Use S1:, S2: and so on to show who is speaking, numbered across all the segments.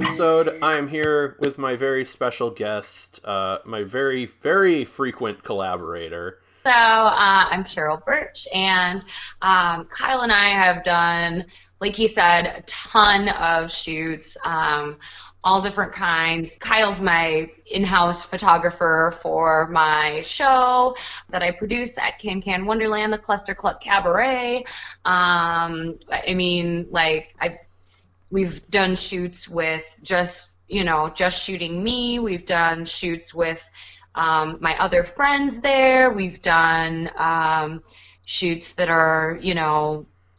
S1: episode, I am here with my very special guest, my very, very frequent collaborator.
S2: I'm Cheryl Birch, and Kyle and I have done, like he said, a ton of shoots, all different kinds. Kyle's my in-house photographer for my show that I produce at Can Can Wonderland, the Cluster Cluck Cabaret. We've done shoots with just shooting me. We've done shoots with my other friends there. We've done shoots that are,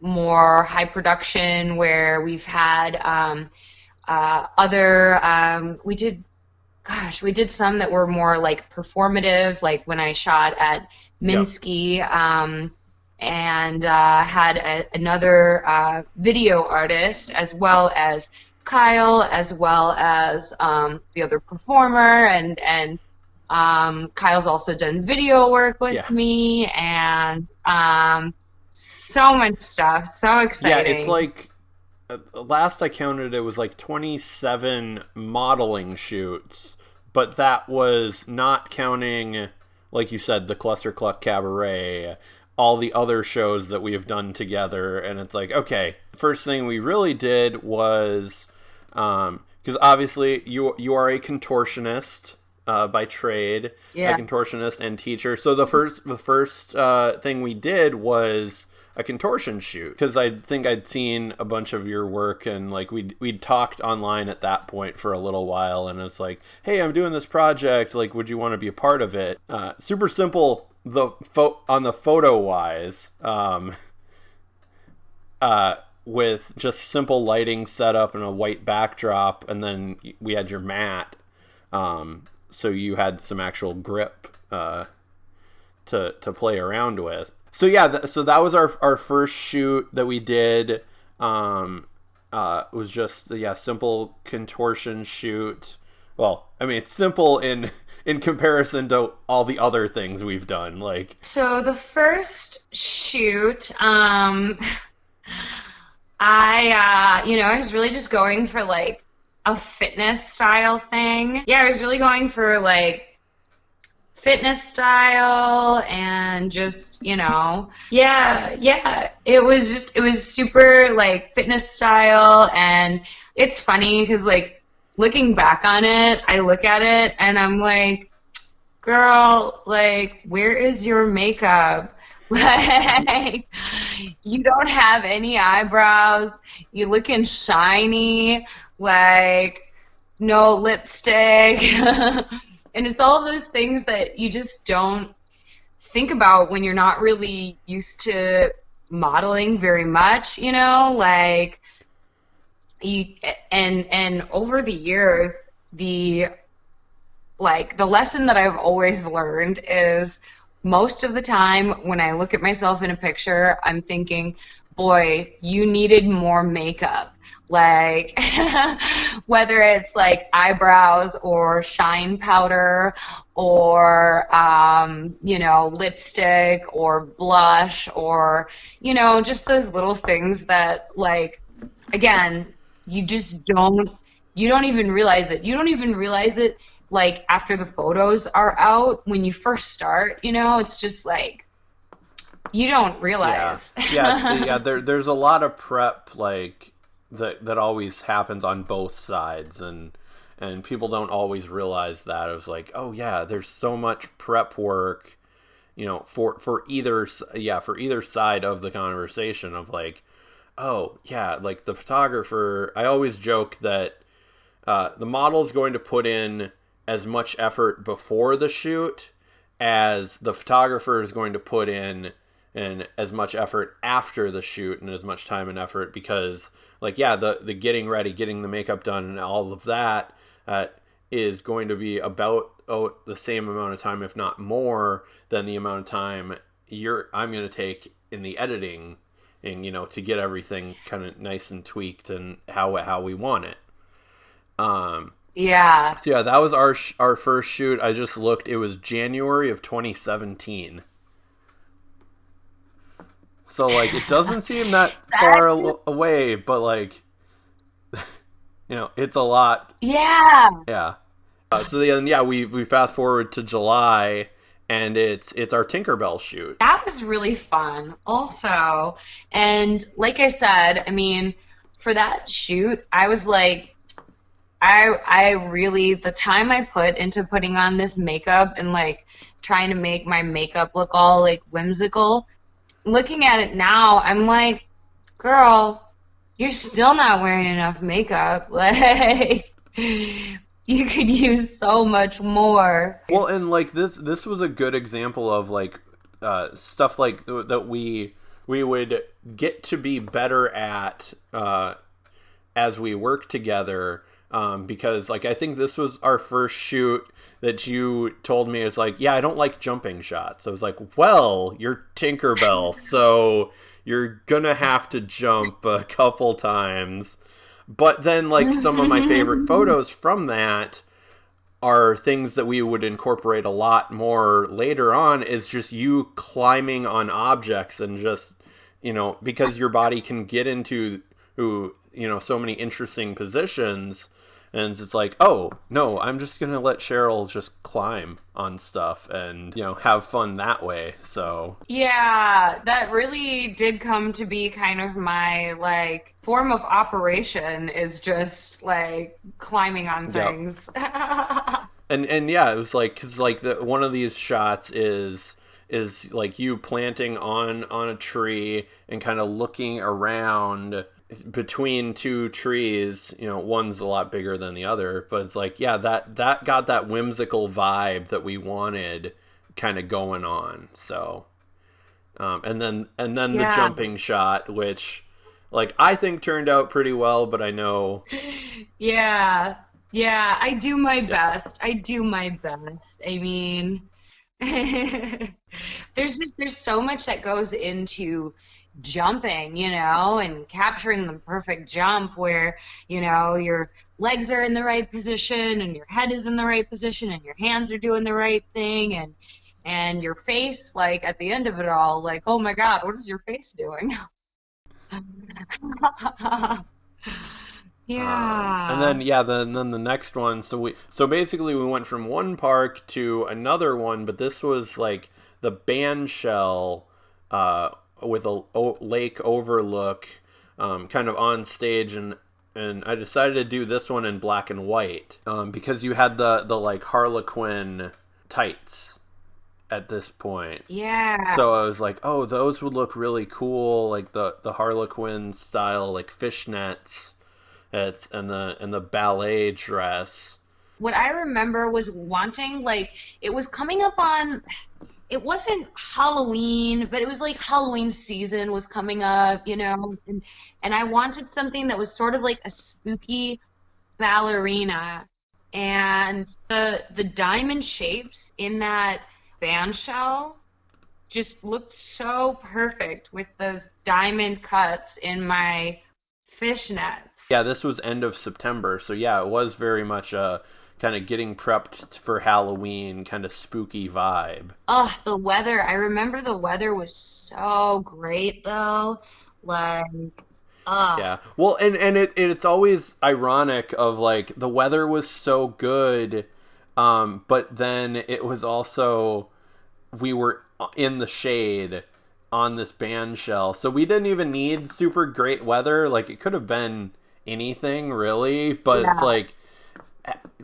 S2: more high production where we've had we did some that were more like performative, like when I shot at
S1: Yep.
S2: Minsky, and had another video artist, as well as Kyle, as well as the other performer, and Kyle's also done video work with
S1: Yeah.
S2: me, and so much stuff, so
S1: Yeah, it's
S2: exciting.
S1: like, last I counted, it was like 27 modeling shoots, but that was not counting, like you said, the Cluster Cluck Cabaret, all the other shows that we have done together. And it's like, okay, first thing we really did was, because obviously you are a contortionist by trade, a
S2: Yeah.
S1: contortionist and teacher. So the first thing we did was a contortion shoot, because I think I'd seen a bunch of your work, and like we'd talked online at that point for a little while, and it's like, hey, I'm doing this project, like, would you want to be a part of it? Super simple, on the photo wise, with just simple lighting setup and a white backdrop, and then we had your mat, so you had some actual grip to play around with. So yeah, so that was our first shoot that we did. It was just, yeah, simple contortion shoot. Well, I mean, it's simple in comparison to all the other things we've done. Like,
S2: So the first shoot, I was really just going for like a fitness style thing. Yeah, I was really going for like fitness style and just, yeah. It was super like fitness style. And it's funny because like looking back on it, I look at it and I'm like, girl, like, where is your makeup? Like, you don't have any eyebrows. You looking shiny. Like, no lipstick. And it's all those things that you just don't think about when you're not really used to modeling very much, like you and over the years, the the lesson that I've always learned is most of the time when I look at myself in a picture, I'm thinking, boy, you needed more makeup. Like, whether it's like eyebrows or shine powder or, lipstick or blush or, just those little things that, like, again, you just you don't even realize it. You don't even realize it like after the photos are out. When you first start, it's just like you don't
S1: yeah,
S2: realize.
S1: yeah. There's a lot of prep, like, that always happens on both sides, and people don't always realize that. It was like, oh yeah, there's so much prep work, for either side of the conversation, of like, oh yeah, like the photographer. I always joke that the model is going to put in as much effort before the shoot as the photographer is going to put in and as much effort after the shoot, and as much time and effort, because, like, yeah, the getting ready, getting the makeup done, and all of that is going to be about the same amount of time, if not more, than the amount of time I'm going to take in the editing, and to get everything kind of nice and tweaked and how we want it.
S2: Yeah.
S1: So yeah, that was our first shoot. I just looked; it was January of 2017. So, like, it doesn't seem that
S2: That
S1: far
S2: is
S1: away, but like, it's a lot.
S2: Yeah.
S1: Yeah. So then, yeah, we fast forward to July, and it's our Tinkerbell shoot.
S2: That was really fun also. And like I said, I mean, for that shoot, I was like, I really, the time I put into putting on this makeup and like trying to make my makeup look all like whimsical, looking at it now, I'm like, girl, you're still not wearing enough makeup. Like, you could use so much more.
S1: Well, and like this was a good example of like stuff like that we would get to be better at as we work together. Because like I think this was our first shoot that you told me is like, yeah, I don't like jumping shots. I was like, well, you're Tinkerbell, so you're gonna have to jump a couple times. But then like some of my favorite photos from that are things that we would incorporate a lot more later on, is just you climbing on objects and just, because your body can get into, so many interesting positions. And it's like, oh, no, I'm just going to let Cheryl just climb on stuff and, have fun that way. So,
S2: Yeah, that really did come to be kind of my like form of operation is just like climbing on
S1: yep.
S2: things.
S1: And yeah, it was like, cause like one of these shots is like you planting on a tree and kind of looking around between two trees. One's a lot bigger than the other, but it's like, yeah, that got that whimsical vibe that we wanted kind of going on. So and then the
S2: Yeah.
S1: jumping shot, which like I think turned out pretty well, but I know.
S2: Yeah. Yeah, I do my
S1: Yeah.
S2: best. I do my best. I mean, there's so much that goes into jumping, and capturing the perfect jump where, your legs are in the right position and your head is in the right position and your hands are doing the right thing and your face, like at the end of it all, like, oh my God, what is your face doing?
S1: And then
S2: Yeah.
S1: yeah, then the next one. So basically we went from one park to another one, but this was like the band shell with a lake overlook, kind of on stage, and I decided to do this one in black and white because you had the like Harlequin tights at this point.
S2: Yeah.
S1: So I was like, oh, those would look really cool, like the Harlequin style, like fishnets. It's and the ballet dress.
S2: What I remember was wanting, like, it was coming up on, it wasn't Halloween, but it was like Halloween season was coming up, and I wanted something that was sort of like a spooky ballerina. And the diamond shapes in that band shell just looked so perfect with those diamond cuts in my fishnets.
S1: Yeah, this was end of September, so yeah, it was very much a kind of getting prepped for Halloween kind of spooky vibe.
S2: Oh, the weather. I remember the weather was so great though. Like, oh,
S1: Yeah. Well, and it's always ironic of like the weather was so good, but then it was also we were in the shade on this band shell. So we didn't even need super great weather. Like it could have been anything really, but it's
S2: yeah.
S1: like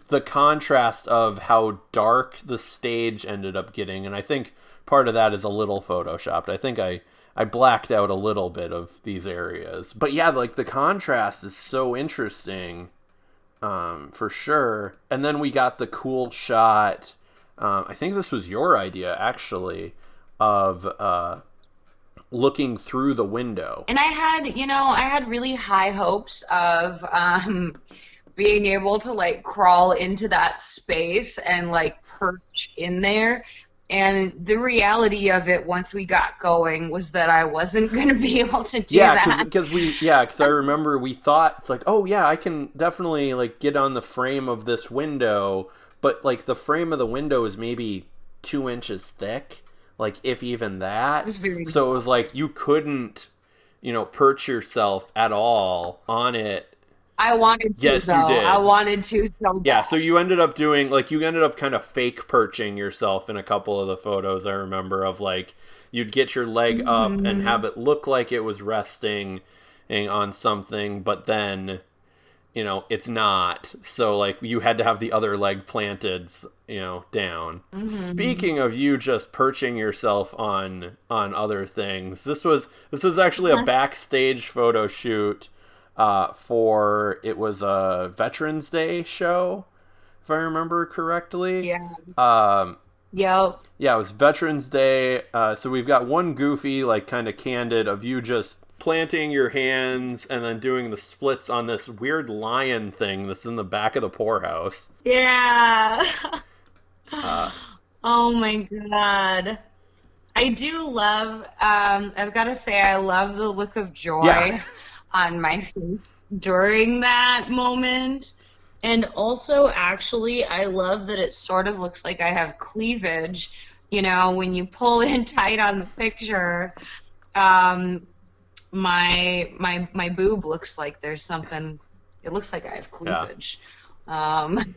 S1: the contrast of how dark the stage ended up getting, and I think part of that is a little photoshopped. I think I blacked out a little bit of these areas, but yeah, like the contrast is so interesting, for sure. And then we got the cool shot. I think this was your idea actually, of looking through the window.
S2: And I had really high hopes of being able to like crawl into that space and like perch in there. And the reality of it once we got going was that I wasn't going to be able to do
S1: Yeah,
S2: that.
S1: because I remember we thought it's like, oh yeah, I can definitely like get on the frame of this window, but like the frame of the window is maybe 2 inches thick, like if even
S2: It
S1: that.
S2: was very,
S1: So it was like you couldn't, perch yourself at all on it.
S2: I wanted to
S1: Yes,
S2: though.
S1: you
S2: I
S1: did.
S2: wanted to so
S1: Yeah,
S2: bad.
S1: so you ended up doing like you ended up kind of fake perching yourself in a couple of the photos I remember of like you'd get your leg up and
S2: Hmm.
S1: have it look like it was resting on something, but then it's not. So like you had to have the other leg planted, down.
S2: Hmm.
S1: Speaking of you just perching yourself on other things, this was actually a backstage photo shoot for it was a Veterans Day show, if I remember correctly.
S2: Yeah.
S1: Um,
S2: Yep.
S1: yeah, it was Veterans Day. So we've got one goofy, like kind of candid of you just planting your hands and then doing the splits on this weird lion thing that's in the back of the poorhouse.
S2: Yeah.
S1: Uh,
S2: Oh my God. I do love, I've got to say, I love the look of
S1: yeah,
S2: joy on my face during that moment. And also, actually, I love that it sort of looks like I have cleavage. When you pull in tight on the picture, um, my boob looks like there's something, it looks like I have
S1: yeah.
S2: cleavage. Um,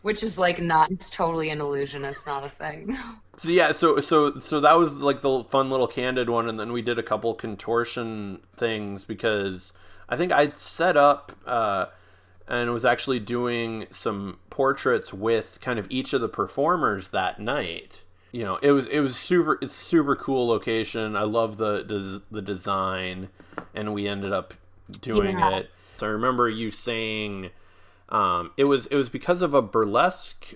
S2: which is like not, it's totally an illusion. It's not a thing.
S1: So yeah, so that was like the fun little candid one, and then we did a couple contortion things because I think I'd set up and was actually doing some portraits with kind of each of the performers that night. It was super. It's a super cool location. I love the design, and we ended up doing
S2: Yeah.
S1: it. So I remember you saying it was because of a burlesque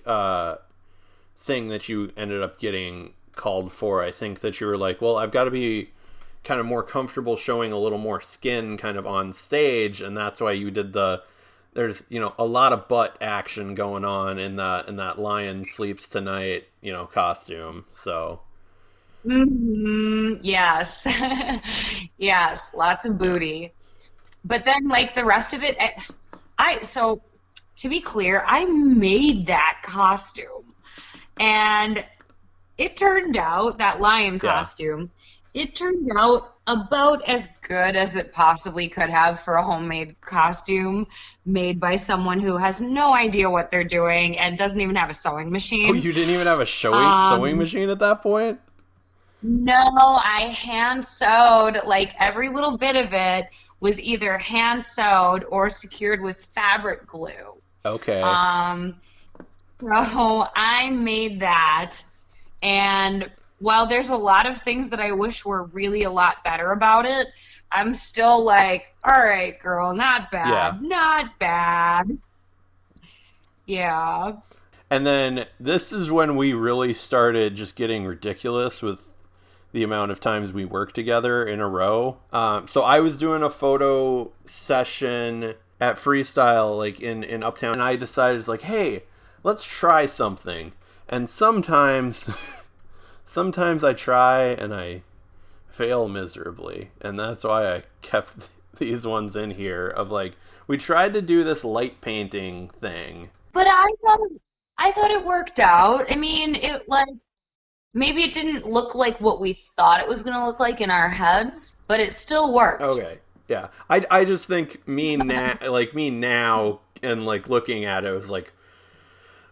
S1: thing that you ended up getting called for. I think that you were like, well, I've got to be kind of more comfortable showing a little more skin kind of on stage, and that's why you did there's a lot of butt action going on in that Lion Sleeps Tonight costume. So
S2: Yes. Yes, lots of
S1: yeah,
S2: booty. But then like the rest of it, so to be clear, I made that costume. And it turned out that lion
S1: yeah.
S2: costume, it turned out about as good as it possibly could have for a homemade costume made by someone who has no idea what they're doing and doesn't even have a sewing
S1: Oh,
S2: machine.
S1: you didn't even have a sewing
S2: Um,
S1: machine at that point?
S2: no, I hand sewed, like every little bit of it was either hand sewed or secured with fabric glue.
S1: Okay.
S2: Um, so I made that. And while there's a lot of things that I wish were really a lot better about it, I'm still like, all right, girl, not
S1: Yeah.
S2: bad, not bad. Yeah.
S1: And then this is when we really started just getting ridiculous with the amount of times we worked together in a row. So I was doing a photo session at Freestyle, like in Uptown, and I decided, it's like, hey, let's try something. And sometimes I try and I fail miserably, and that's why I kept these ones in here. Of like, we tried to do this light painting thing.
S2: But I thought it worked out. I mean, it like maybe it didn't look like what we thought it was going to look like in our heads, but it still worked.
S1: Okay, yeah. I just think me now and like looking at it, was like,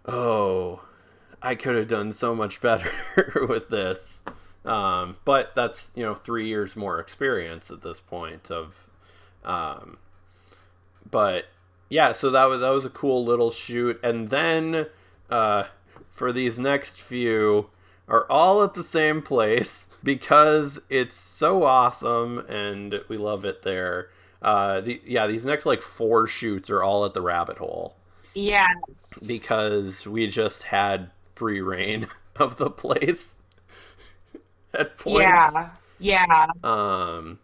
S1: oh, I could have done so much better with this. But that's 3 years more experience at this point of, um, but yeah. So that was a cool little shoot, and then uh, for these next few are all at the same place because it's so awesome and we love it there. These next like four shoots are all at the Rabbit Hole
S2: Yes.
S1: because we just had free reign of the place at points.
S2: Yeah. Yeah.
S1: Um,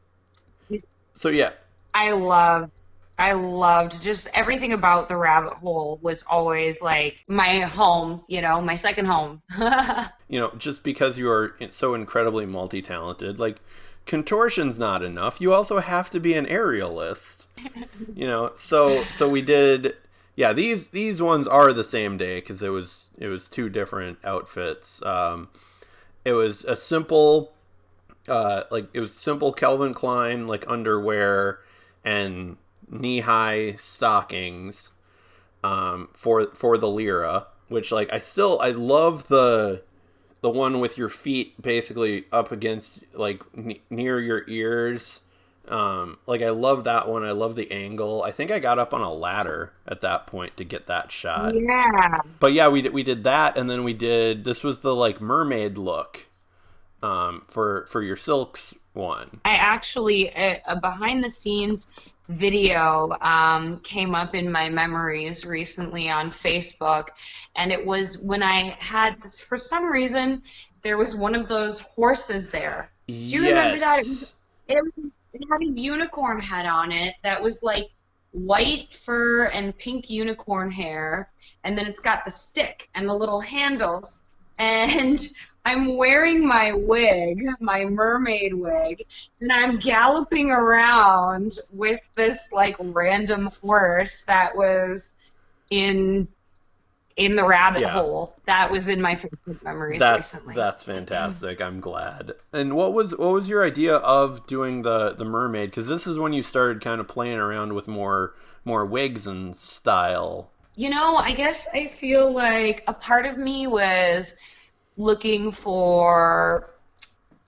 S1: so yeah,
S2: I loved I loved just everything about the rabbit hole was always like my home, my second home.
S1: just because you are so incredibly multi-talented, like contortion's not enough. You also have to be an aerialist. So we did. Yeah, these ones are the same day because it was two different outfits. It was a simple, it was simple Calvin Klein like underwear and knee-high stockings for the Lyra, which like I love the one with your feet basically up against like near your ears. Like I love that one. I love the angle. I think I got up on a ladder at that point to get that shot.
S2: Yeah.
S1: But yeah, we did that, and then this was the like mermaid look for your silks one.
S2: I actually, a behind the scenes video came up in my memories recently on Facebook, and it was when I had, for some reason, there was one of those horses there. Do you remember that? It had a unicorn head on it that was like white fur and pink unicorn hair, and then it's got the stick and the little handles, and I'm wearing my wig, my mermaid wig, and I'm galloping around with this like random horse that was in the rabbit hole. That was in my Facebook memories recently.
S1: That's fantastic. I'm glad. And what was your idea of doing the mermaid? Because this is when you started kind of playing around with more wigs and style.
S2: I guess I feel like a part of me was looking for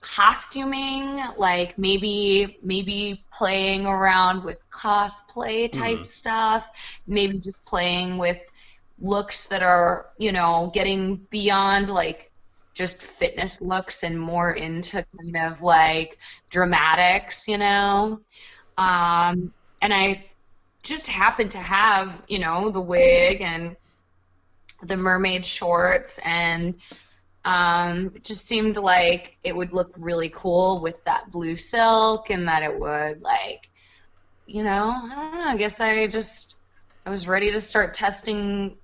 S2: costuming, like maybe playing around with cosplay type stuff, maybe just playing with looks that are, getting beyond like just fitness looks and more into kind of like dramatics, and I just happened to have, the wig and the mermaid shorts, and it just seemed like it would look really cool with that blue silk, and that it would like, I don't know, I guess I was ready to start testing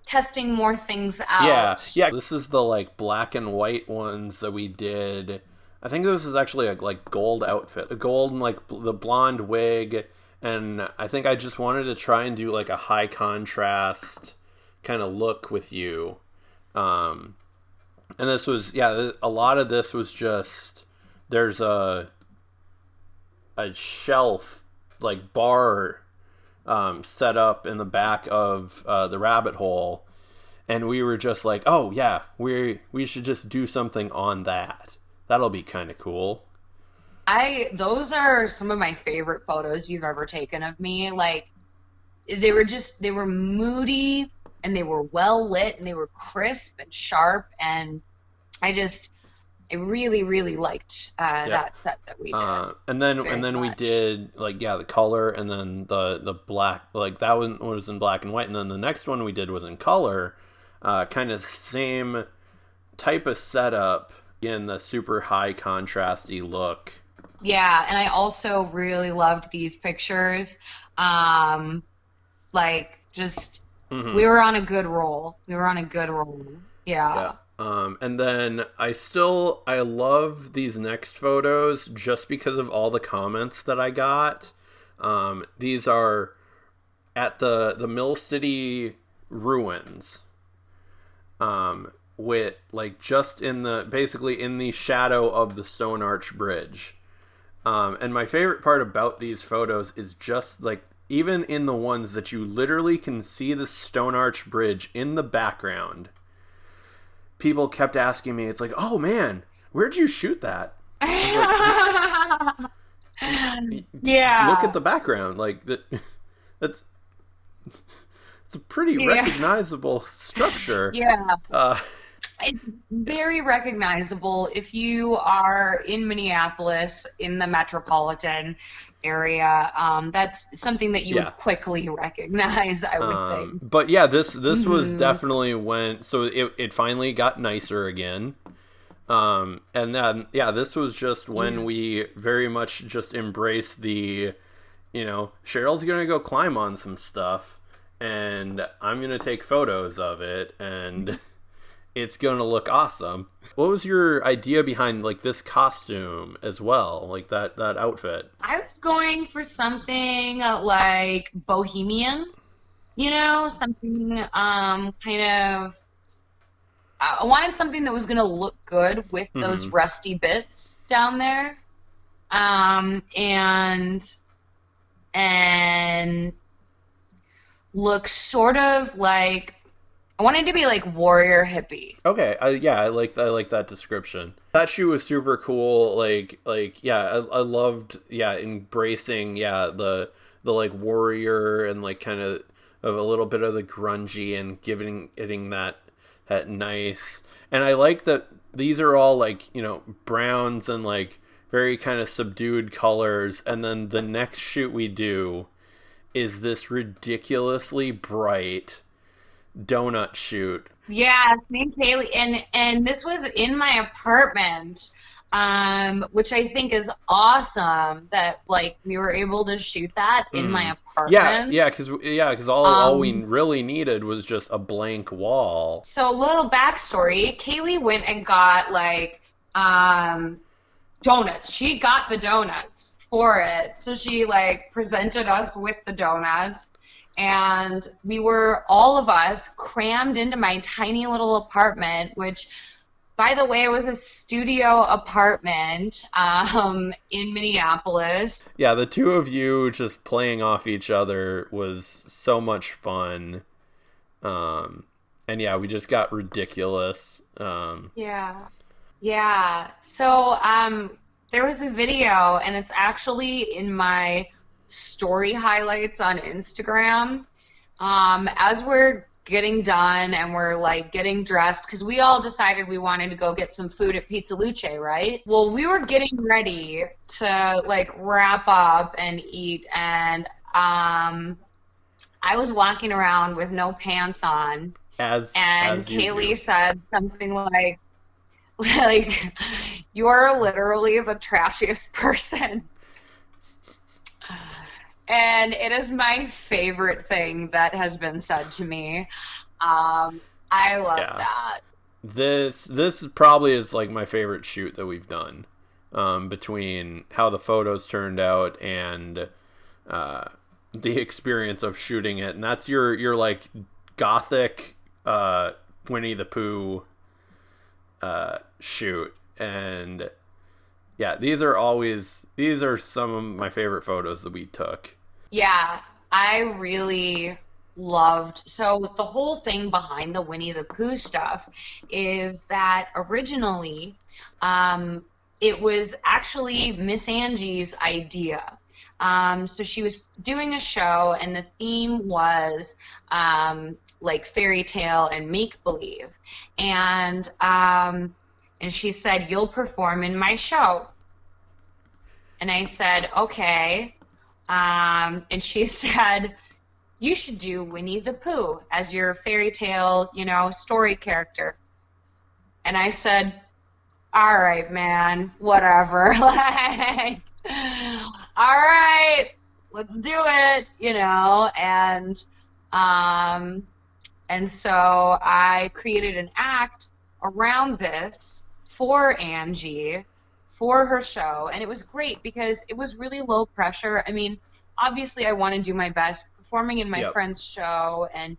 S2: more things out.
S1: Yeah. This is the like black and white ones that we did. I think this is actually a like gold outfit, a gold and like the blonde wig, and I think I just wanted to try and do like a high contrast kind of look with you. And this was a lot of this was just there's a shelf like bar set up in the back of the rabbit hole, and we were just like, oh yeah, we should just do something on that. That'll be kind of cool.
S2: Those are some of my favorite photos you've ever taken of me. Like they were moody, and they were well lit, and they were crisp and sharp, and I really, really liked that set that we did.
S1: And then we did like the color, and then the black, like that one was in black and white, and then the next one we did was in color, kind of same type of setup in the super high contrasty look.
S2: Yeah, and I also really loved these pictures. Like just we were on a good roll. Yeah.
S1: And then I love these next photos just because of all the comments that I got. These are at the Mill City ruins. With like just basically in the shadow of the Stone Arch Bridge. And my favorite part about these photos is just like even in the ones that you literally can see the Stone Arch Bridge in the background. People kept asking me, it's like, oh man, where'd you shoot that?
S2: Yeah.
S1: Look at the background. Like it's a pretty recognizable structure.
S2: Yeah. It's very recognizable if you are in Minneapolis, in the metropolitan area. That's something that you would quickly recognize, I would think.
S1: But yeah, this was definitely when, so it finally got nicer again. And then, this was just when we very much just embraced the, Cheryl's going to go climb on some stuff, and I'm going to take photos of it, and it's going to look awesome. What was your idea behind like this costume as well? Like that outfit?
S2: I was going for something like bohemian, something kind of, I wanted something that was going to look good with those rusty bits down there. And and looks sort of like I wanted to be like warrior hippie.
S1: Okay, I like that description. That shoe was super cool. Yeah, I loved embracing the like warrior and like kind of a little bit of the grungy and giving it that nice. And I like that these are all like, you know, browns and like very kind of subdued colors. And then the next shoot we do is this ridiculously bright donut shoot.
S2: Yeah, same Kaylee, and this was in my apartment, which I think is awesome that like we were able to shoot that in my apartment.
S1: Because all we really needed was just a blank wall.
S2: So a little backstory, Kaylee went and got like donuts. She got the donuts for it. So she like presented us with the donuts. And we were, all of us, crammed into my tiny little apartment, which, by the way, was a studio apartment in Minneapolis.
S1: Yeah, the two of you just playing off each other was so much fun. And yeah, we just got ridiculous.
S2: Yeah. Yeah. So there was a video, and it's actually in my story highlights on Instagram. As we're getting done and we're like getting dressed, because we all decided we wanted to go get some food at Pizza Luce, right? Well, we were getting ready to like wrap up and eat, and I was walking around with no pants on, and Kaylee said something like you're literally the trashiest person. And it is my favorite thing that has been said to me. I love that.
S1: This probably is like my favorite shoot that we've done. Between how the photos turned out and the experience of shooting it, and that's your like gothic Winnie the Pooh shoot. And yeah, these are some of my favorite photos that we took.
S2: Yeah, I really loved. So the whole thing behind the Winnie the Pooh stuff is that originally it was actually Miss Angie's idea. So she was doing a show, and the theme was like fairy tale and make believe, and she said, "You'll perform in my show." And I said, "Okay." And she said, "You should do Winnie the Pooh as your fairy tale, you know, story character." And I said, "All right, man, whatever." Like, all right, let's do it, you know. And so I created an act around this for Angie, for her show, and it was great because it was really low pressure. I mean, obviously I want to do my best performing in my friend's show, and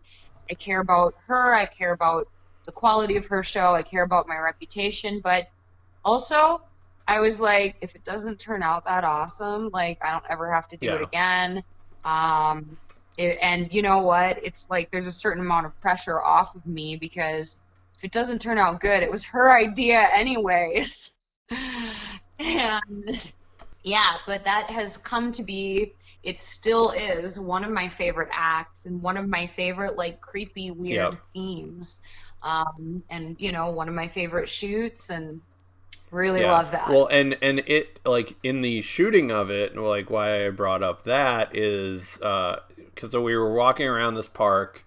S2: I care about her, I care about the quality of her show, I care about my reputation, but also I was like, if it doesn't turn out that awesome, like I don't ever have to do it again. And you know what? It's like there's a certain amount of pressure off of me because if it doesn't turn out good, it was her idea anyways. And yeah, but that has come to be, it still is one of my favorite acts and one of my favorite like creepy weird themes, and you know, one of my favorite shoots, and really love that.
S1: Well, and it like in the shooting of it, like why I brought up that is because we were walking around this park,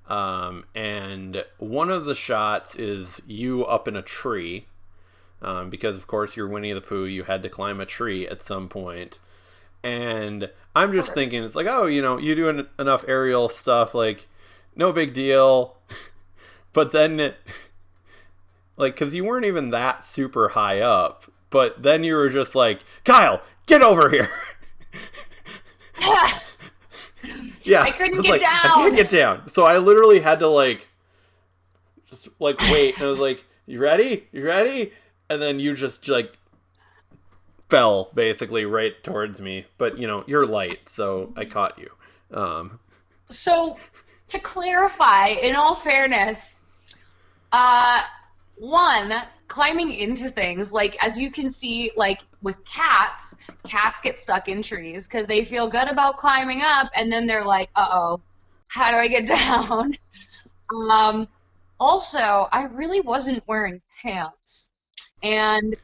S1: and one of the shots is you up in a tree. Because of course you're Winnie the Pooh, you had to climb a tree at some point. And I'm just thinking, it's like, oh, you know, you do enough aerial stuff, like, no big deal. But then, like, because you weren't even that super high up, but then you were just like, Kyle, get over here. Yeah,
S2: I couldn't get down.
S1: I can't get down. So I literally had to, like, just, like, wait. And I was like, you ready? You ready? And then you just, like, fell basically right towards me. But you're light, so I caught you.
S2: So, to clarify, in all fairness, uh, one, climbing into things, like, as you can see, like, with cats, cats get stuck in trees because they feel good about climbing up, and then they're like, uh-oh, how do I get down? Um, Also, I really wasn't wearing pants. And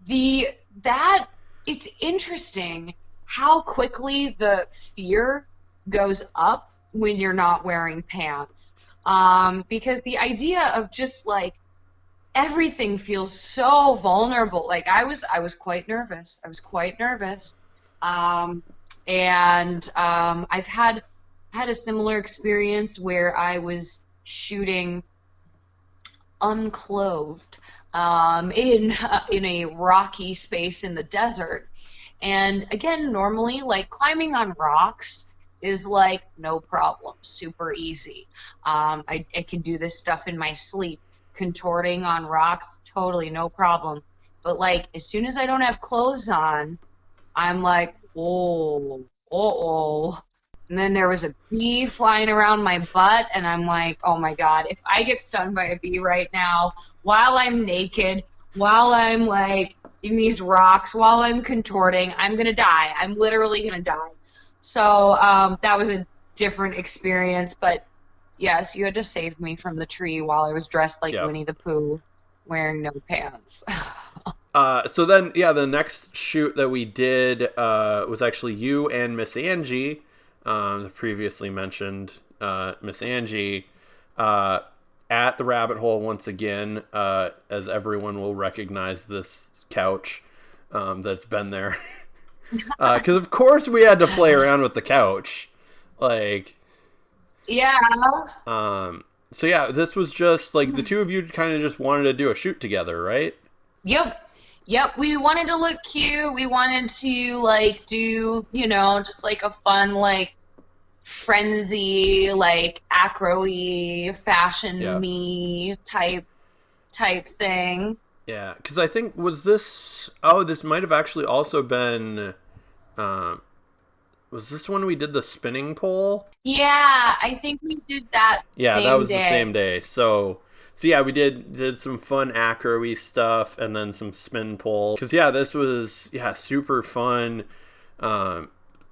S2: the that it's interesting how quickly the fear goes up when you're not wearing pants. Because the idea of just like everything feels so vulnerable. Like I was quite nervous. I was quite nervous. Um, and I've had a similar experience where I was shooting unclothed in a rocky space in the desert. And again, normally, like climbing on rocks is like no problem, super easy. I can do this stuff in my sleep. Contorting on rocks, totally no problem. But like as soon as I don't have clothes on, I'm like, oh, oh. And then there was a bee flying around my butt, and I'm like, oh my God, if I get stung by a bee right now, while I'm naked, while I'm like in these rocks, while I'm contorting, I'm gonna die. I'm literally gonna die. So that was a different experience, but yes, you had to save me from the tree while I was dressed like
S1: Yep.
S2: Winnie the Pooh, wearing no pants.
S1: So then, yeah, the next shoot that we did was actually you and Miss Angie, the previously mentioned Miss Angie, at the rabbit hole once again, as everyone will recognize this couch that's been there. Because of course we had to play around with the couch. Like,
S2: Yeah.
S1: so yeah, this was just like the two of you kind of just wanted to do a shoot together, right?
S2: Yep. Yep. We wanted to look cute. We wanted to like do, just like a fun like frenzy, like acro-y,
S1: Yeah.
S2: fashion-y type thing.
S1: Yeah, because I think this might have actually also been, was this when we did the spinning pole?
S2: Yeah, I think we did that
S1: Yeah, that
S2: same
S1: was the same
S2: day.
S1: day. So yeah, we did some fun acro-y stuff and then some spin pole. Because yeah, this was super fun.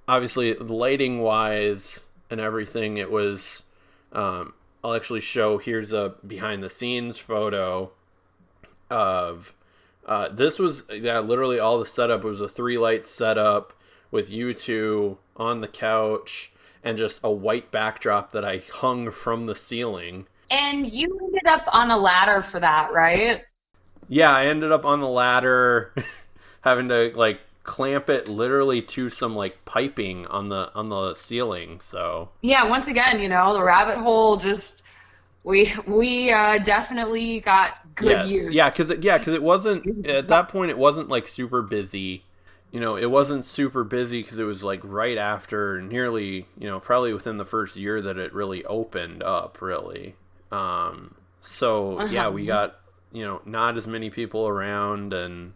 S1: Obviously, lighting wise and everything, it was. I'll actually show. Here's a behind the scenes photo of. This was literally all the setup. It was a 3-light setup with you two on the couch and just a white backdrop that I hung from the ceiling.
S2: And you ended up on a ladder for that, right?
S1: Yeah, I ended up on the ladder, having to like clamp it literally to some like piping on the ceiling. So
S2: Yeah, once again, the rabbit hole just we definitely got good
S1: yes, yeah,
S2: use.
S1: because it wasn't at that point. It wasn't like super busy. It wasn't super busy because it was like right after nearly, probably within the first year that it really opened up. Really. So yeah, we
S2: Uh-huh.
S1: got not as many people around, and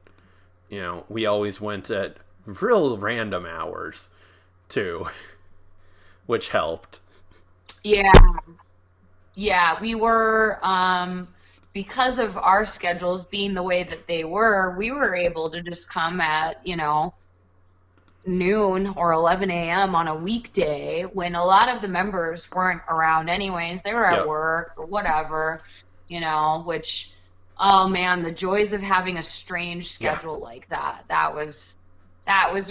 S1: we always went at real random hours too, which helped.
S2: Yeah. Yeah, we were because of our schedules being the way that they were, we were able to just come at, noon or 11 a.m. on a weekday when a lot of the members weren't around anyways. They were at
S1: Yep.
S2: work or whatever, which, oh man, the joys of having a strange
S1: Yeah.
S2: schedule like that. That was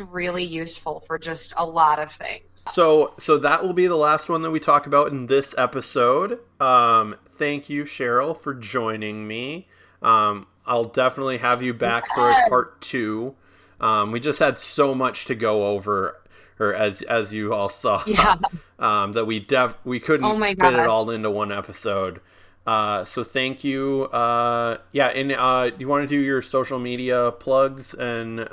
S2: really useful for just a lot of things.
S1: So that will be the last one that we talk about in this episode. Thank you, Cheryl, for joining me. I'll definitely have you back for a
S2: Yes.
S1: part 2. We just had so much to go over, or as you all saw,
S2: Yeah.
S1: that we
S2: Oh
S1: couldn't
S2: my
S1: fit it
S2: God.
S1: all into one episode. So thank you. Yeah, and do you want to do your social media plugs and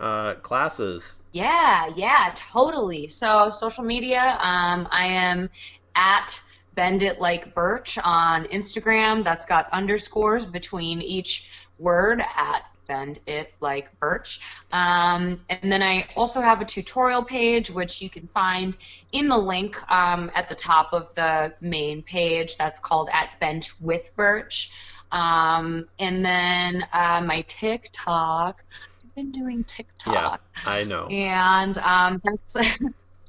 S1: classes?
S2: Yeah, totally. So social media, I am at Bend It Like Birch on Instagram. That's got underscores between each word at Bend It Like Birch. And then I also have a tutorial page, which you can find in the link at the top of the main page. That's called at Bent with Birch. And then my TikTok. I've been doing TikTok.
S1: Yeah, I know.
S2: And that's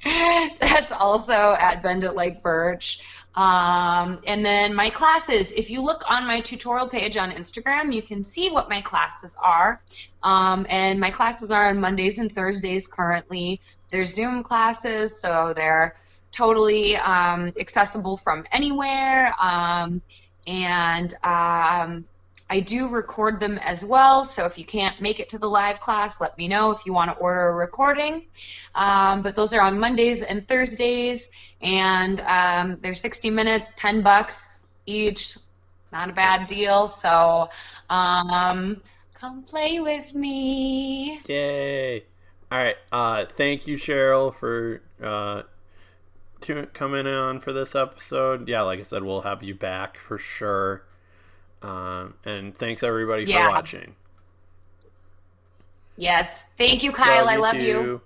S2: that's also at Bend It Like Birch. And then my classes, if you look on my tutorial page on Instagram, you can see what my classes are. And my classes are on Mondays and Thursdays currently. They're Zoom classes, so they're totally accessible from anywhere. And I do record them as well, so if you can't make it to the live class, let me know if you want to order a recording. But those are on Mondays and Thursdays, and they're 60 minutes, $10 each. Not a bad deal, so come play with me.
S1: Yay! All right. Thank you, Cheryl, for coming on for this episode. Yeah, like I said, we'll have you back for sure. And thanks everybody for watching.
S2: Yes. Thank you, Kyle. I love you.